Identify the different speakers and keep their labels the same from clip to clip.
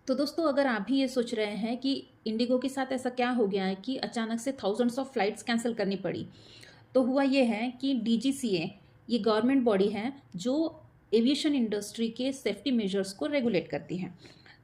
Speaker 1: तो दोस्तों, अगर आप भी ये सोच रहे हैं कि इंडिगो के साथ ऐसा क्या हो गया है कि अचानक से थाउजेंड्स ऑफ फ्लाइट्स कैंसिल करनी पड़ी, तो हुआ ये है कि डीजीसीए, ये गवर्नमेंट बॉडी है जो एविएशन इंडस्ट्री के सेफ्टी मेजर्स को रेगुलेट करती है।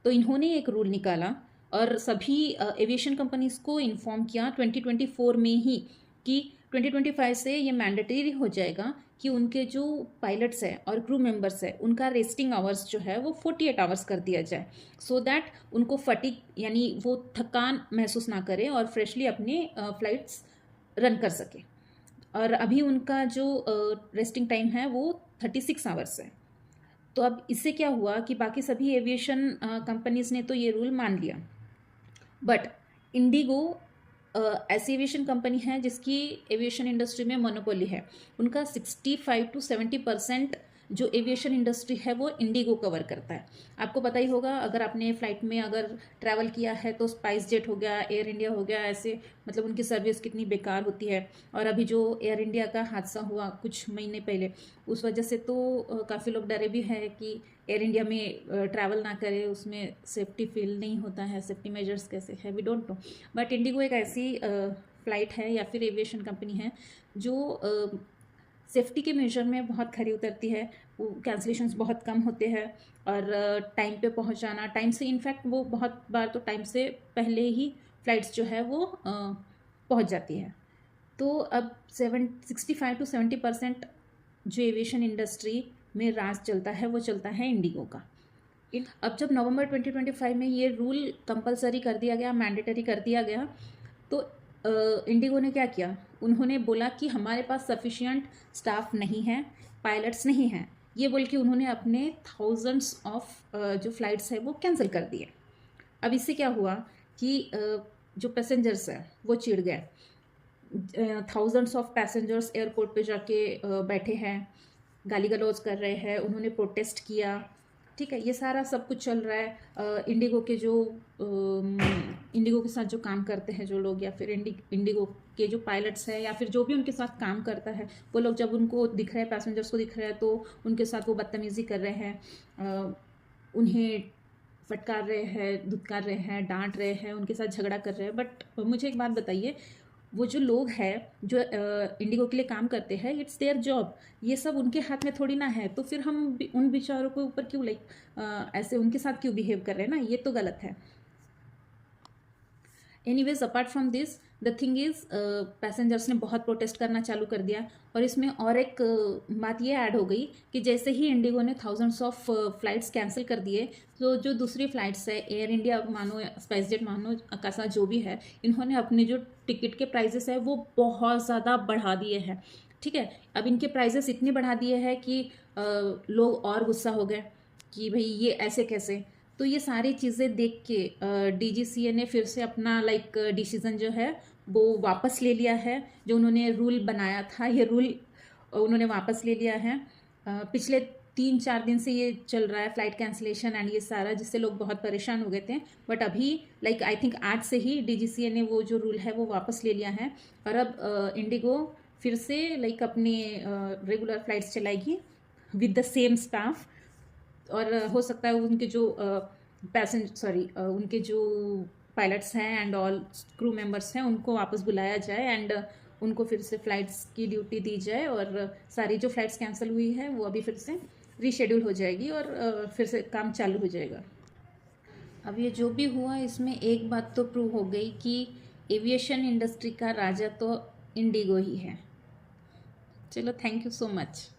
Speaker 1: तो इन्होंने एक रूल निकाला और सभी एविएशन कंपनीज को इन्फॉर्म किया 2024 में ही कि 2025 से ये मैंडेटरी हो जाएगा कि उनके जो पायलट्स हैं और क्रू मेंबर्स हैं उनका रेस्टिंग आवर्स जो है वो 48 आवर्स कर दिया जाए, सो दैट उनको फटीग यानी वो थकान महसूस ना करें और फ्रेशली अपने फ्लाइट्स रन कर सके। और अभी उनका जो रेस्टिंग टाइम है वो 36 आवर्स है। तो अब इससे क्या हुआ कि बाकी सभी एविएशन कंपनीज ने तो ये रूल मान लिया, बट इंडिगो ऐसी एविएशन कंपनी है जिसकी एविएशन इंडस्ट्री में मोनोपोली है। उनका 65 to 70% जो एविएशन इंडस्ट्री है वो इंडिगो कवर करता है। आपको पता ही होगा, अगर आपने फ़्लाइट में अगर ट्रैवल किया है तो स्पाइस जेट हो गया, एयर इंडिया हो गया, ऐसे मतलब उनकी सर्विस कितनी बेकार होती है। और अभी जो एयर इंडिया का हादसा हुआ कुछ महीने पहले, उस वजह से तो काफ़ी लोग डरे भी हैं कि एयर इंडिया में ट्रैवल ना करें, उसमें सेफ्टी फील नहीं होता है, सेफ्टी मेजर्स कैसे है we don't know. But IndiGo एक ऐसी फ़्लाइट है या फिर एविएशन कंपनी है जो सेफ्टी के मेजर में बहुत खरी उतरती है। वो कैंसलेशंस बहुत कम होते हैं और टाइम पे पहुंचाना, टाइम से इनफैक्ट वो बहुत बार तो टाइम से पहले ही फ़्लाइट्स जो है वो पहुंच जाती है। तो अब 65 to 70% जो एविएशन इंडस्ट्री में राज चलता है वो चलता है इंडिगो का। अब जब नवंबर 2025 में ये रूल कंपलसरी कर दिया गया, मैंडेटरी कर दिया गया, तो इंडिगो ने क्या किया, उन्होंने बोला कि हमारे पास सफिशिएंट स्टाफ नहीं है, पायलट्स नहीं हैं। ये बोल के उन्होंने अपने थाउजेंड्स ऑफ जो फ्लाइट्स है वो कैंसिल कर दिए। अब इससे क्या हुआ कि जो पैसेंजर्स हैं वो चिढ़ गए। थाउजेंड्स ऑफ पैसेंजर्स एयरपोर्ट पे जाके बैठे हैं, गाली गलौज कर रहे हैं, उन्होंने प्रोटेस्ट किया। ठीक है, ये सारा सब कुछ चल रहा है। इंडिगो के साथ जो काम करते हैं जो लोग, या फिर इंडिगो के जो पायलट्स हैं या फिर जो भी उनके साथ काम करता है, वो लोग जब उनको दिख रहे हैं, पैसेंजर्स को दिख रहे हैं, तो उनके साथ वो बदतमीज़ी कर रहे हैं, उन्हें फटकार रहे हैं, धुतकार रहे हैं, डांट रहे हैं, उनके साथ झगड़ा कर रहे हैं। बट मुझे एक बात बताइए, वो जो लोग हैं जो इंडिगो के लिए काम करते हैं, इट्स देयर जॉब, ये सब उनके हाथ में थोड़ी ना है। तो फिर हम उन बेचारों के ऊपर क्यों ऐसे उनके साथ क्यों बिहेव कर रहे हैं ना, ये तो गलत है। Anyways, apart from this the thing is, passengers ने बहुत प्रोटेस्ट करना चालू कर दिया। और इसमें और एक बात ये ऐड हो गई कि जैसे ही इंडिगो ने थाउजेंड्स ऑफ फ्लाइट्स कैंसिल कर दिए, तो जो दूसरी फ़्लाइट्स है, एयर इंडिया मानो, स्पाइस जेट मानो, अकासा जो भी है, इन्होंने अपने जो टिकट के प्राइजेस है वो बहुत ज़्यादा बढ़ा दिए हैं। ठीक है, अब इनके प्राइजेस इतने बढ़ा दिए हैं कि लोग और गुस्सा हो गए कि भाई ये ऐसे कैसे। तो ये सारी चीज़ें देख के डीजीसीए ने फिर से अपना डिसीज़न जो है वो वापस ले लिया है। जो उन्होंने रूल बनाया था, ये रूल उन्होंने वापस ले लिया है। पिछले 3-4 दिन से ये चल रहा है फ्लाइट कैंसिलेशन एंड ये सारा, जिससे लोग बहुत परेशान हो गए थे। बट अभी आई थिंक आज से ही डीजीसीए ने वो जो रूल है वो वापस ले लिया है। और अब इंडिगो फिर से अपने रेगुलर फ्लाइट्स चलाएगी विद द सेम स्टाफ। और हो सकता है उनके जो उनके जो पायलट्स हैं एंड ऑल क्रू मेंबर्स हैं उनको वापस बुलाया जाए एंड उनको फिर से फ़्लाइट्स की ड्यूटी दी जाए, और सारी जो फ़्लाइट्स कैंसिल हुई है वो अभी फिर से रीशेड्यूल हो जाएगी और फिर से काम चालू हो जाएगा। अब ये जो भी हुआ, इसमें एक बात तो प्रूव हो गई कि एविएशन इंडस्ट्री का राजा तो इंडिगो ही है। चलो, थैंक यू सो मच।